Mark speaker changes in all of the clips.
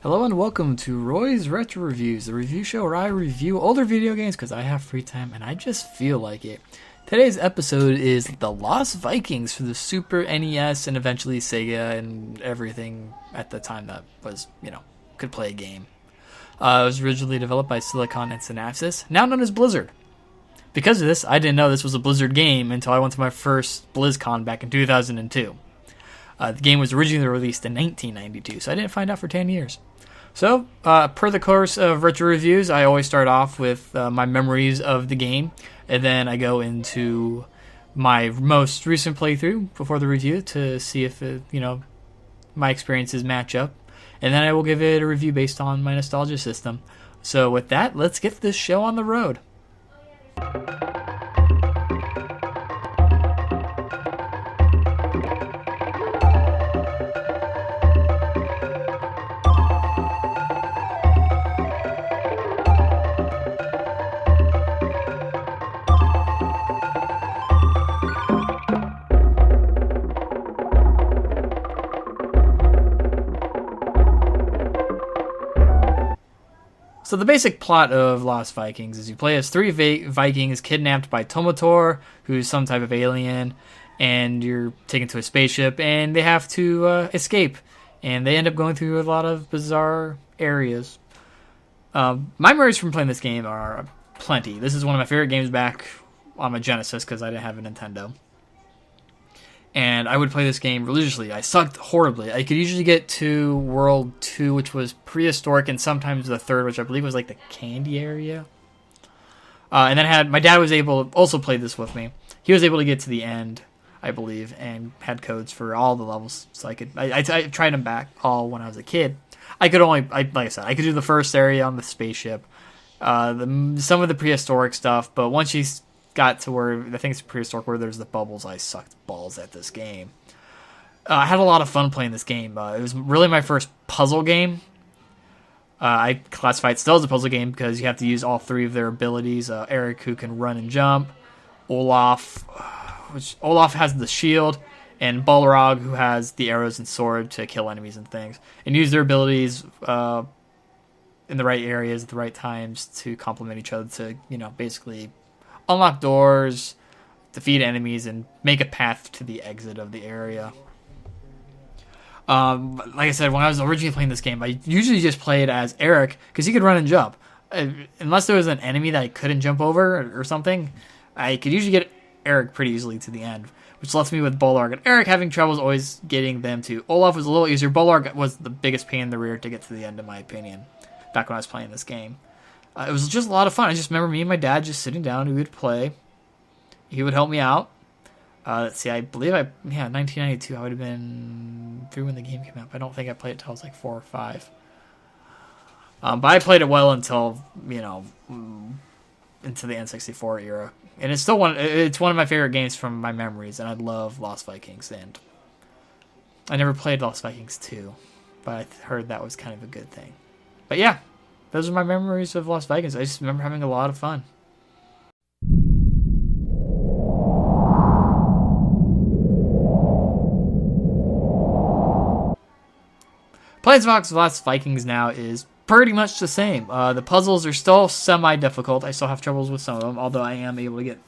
Speaker 1: Hello and welcome to Roy's Retro Reviews, the review show where I review older video games because I have free time and I just feel like it. Today's episode is The Lost Vikings for the Super NES and eventually Sega and everything at the time that was, could play a game. It was originally developed by Silicon and Synapses, now known as Blizzard. Because of this, I didn't know this was a Blizzard game until I went to my first BlizzCon back in 2002. The game was originally released in 1992, so I didn't find out for 10 years. So, per the course of retro reviews, I always start off with my memories of the game, and then I go into my most recent playthrough before the review to see if my experiences match up, and then I will give it a review based on my nostalgia system. So with that, let's get this show on the road. So the basic plot of Lost Vikings is you play as three Vikings kidnapped by Tomator, who's some type of alien, and you're taken to a spaceship, and they have to escape, and they end up going through a lot of bizarre areas. My memories from playing this game are plenty. This is one of my favorite games back on my Genesis because I didn't have a Nintendo. And I would play this game religiously. I sucked horribly. I could usually get to World 2, which was prehistoric, and sometimes the third, which I believe was like the candy area. And then my dad was able to also play this with me. He was able to get to the end, I believe, and had codes for all the levels. So I tried them back all when I was a kid. I could like I said, I could do the first area on the spaceship, some of the prehistoric stuff, but once you got to where I think it's prehistoric where there's the bubbles, I sucked balls at this game. I had a lot of fun playing this game. It was really my first puzzle game. I classify it still as a puzzle game because you have to use all three of their abilities. Eric, who can run and jump, Olaf has the shield, and Balrog, who has the arrows and sword to kill enemies and things, and use their abilities in the right areas at the right times to complement each other to basically unlock doors, defeat enemies, and make a path to the exit of the area. Like I said, when I was originally playing this game, I usually just played as Eric because he could run and jump. Unless there was an enemy that I couldn't jump over or something, I could usually get Eric pretty easily to the end, which left me with Bollarg and Eric having troubles always getting them to. Olaf was a little easier. Bollarg was the biggest pain in the rear to get to the end, in my opinion, back when I was playing this game. It was just a lot of fun. I just remember me and my dad just sitting down. We would play. He would help me out. Let's see, I believe 1992, I would have been 3 when the game came out. I don't think I played it until I was like 4 or 5. But I played it well until, into the N64 era. And it's still it's one of my favorite games from my memories, and I love Lost Vikings. And I never played Lost Vikings 2, but I heard that was kind of a good thing. But yeah. Those are my memories of Lost Vikings. I just remember having a lot of fun. Playing Lost Vikings now is pretty much the same. The puzzles are still semi-difficult. I still have troubles with some of them, although I am able to get...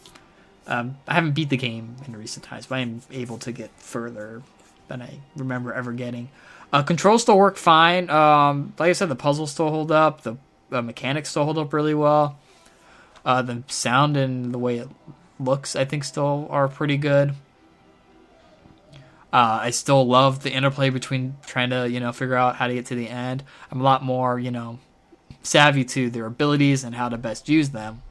Speaker 1: I haven't beat the game in recent times, but I am able to get further than I remember ever getting. Controls still work fine. Like I said, the puzzles still hold up. The mechanics still hold up really well. The sound and the way it looks, I think, still are pretty good. I still love the interplay between trying to, figure out how to get to the end. I'm a lot more, savvy to their abilities and how to best use them,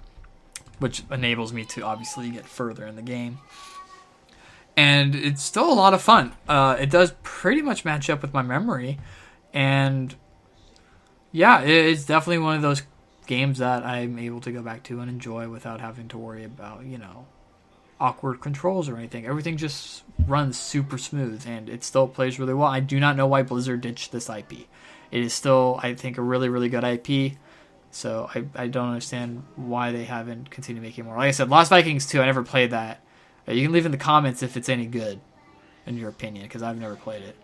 Speaker 1: which enables me to obviously get further in the game. And it's still a lot of fun. It does pretty much match up with my memory. And yeah, it's definitely one of those games that I'm able to go back to and enjoy without having to worry about, awkward controls or anything. Everything just runs super smooth, and it still plays really well. I do not know why Blizzard ditched this IP. It is still, I think, a really, really good IP. So I don't understand why they haven't continued making more. Like I said, Lost Vikings 2, I never played that. You can leave in the comments if it's any good, in your opinion, because I've never played it.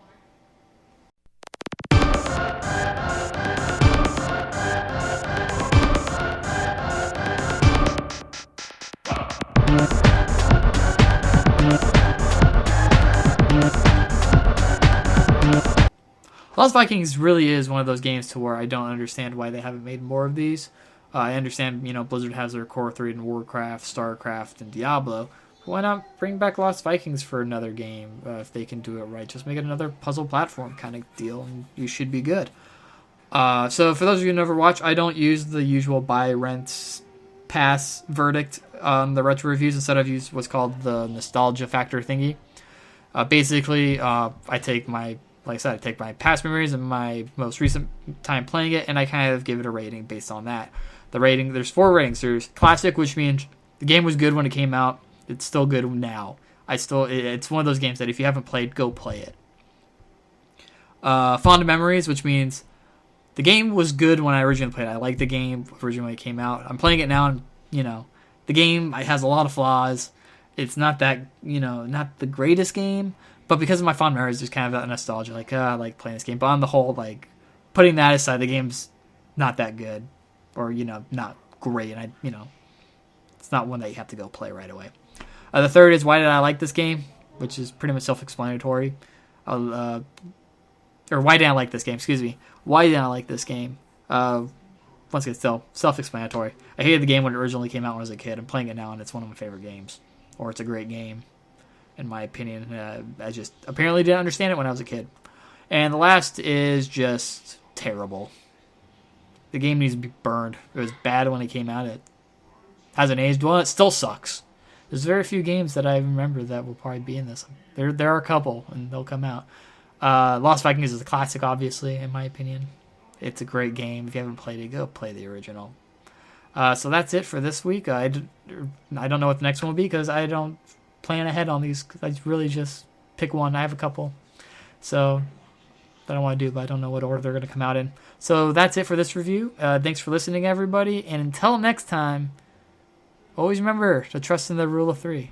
Speaker 1: Lost Vikings really is one of those games to where I don't understand why they haven't made more of these. I understand, Blizzard has their core 3 in Warcraft, StarCraft, and Diablo. Why not bring back Lost Vikings for another game if they can do it right? Just make it another puzzle platform kind of deal, and you should be good. So for those of you who never watch, I don't use the usual buy, rent, pass verdict on the retro reviews. Instead, I've used what's called the nostalgia factor thingy. Basically, I take my past memories and my most recent time playing it, and I kind of give it a rating based on that. The rating, there's 4 ratings. There's classic, which means the game was good when it came out. It's still good now. It's one of those games that if you haven't played, go play it. Fond memories, which means the game was good when I originally played it. I liked the game originally when it came out. I'm playing it now, and the game has a lot of flaws. It's not that not the greatest game, but because of my fond memories, there's kind of that nostalgia. Like I like playing this game, but on the whole, like putting that aside, the game's not that good, or not great, and it's not one that you have to go play right away. The third is why did I like this game, which is pretty much self-explanatory. Or why did I like this game? Excuse me. Why did I like this game? Once again, still self-explanatory. I hated the game when it originally came out when I was a kid. I'm playing it now, and it's one of my favorite games. Or it's a great game, in my opinion. I just apparently didn't understand it when I was a kid. And the last is just terrible. The game needs to be burned. It was bad when it came out. It hasn't aged well. It still sucks. There's very few games that I remember that will probably be in this. There are a couple, and they'll come out. Lost Vikings is a classic, obviously, in my opinion. It's a great game. If you haven't played it, go play the original. So that's it for this week. I don't know what the next one will be because I don't plan ahead on these. I really just pick one. I have a couple. So that I want to do, but I don't know what order they're going to come out in. So that's it for this review. Thanks for listening, everybody. And until next time, always remember to trust in the rule of 3.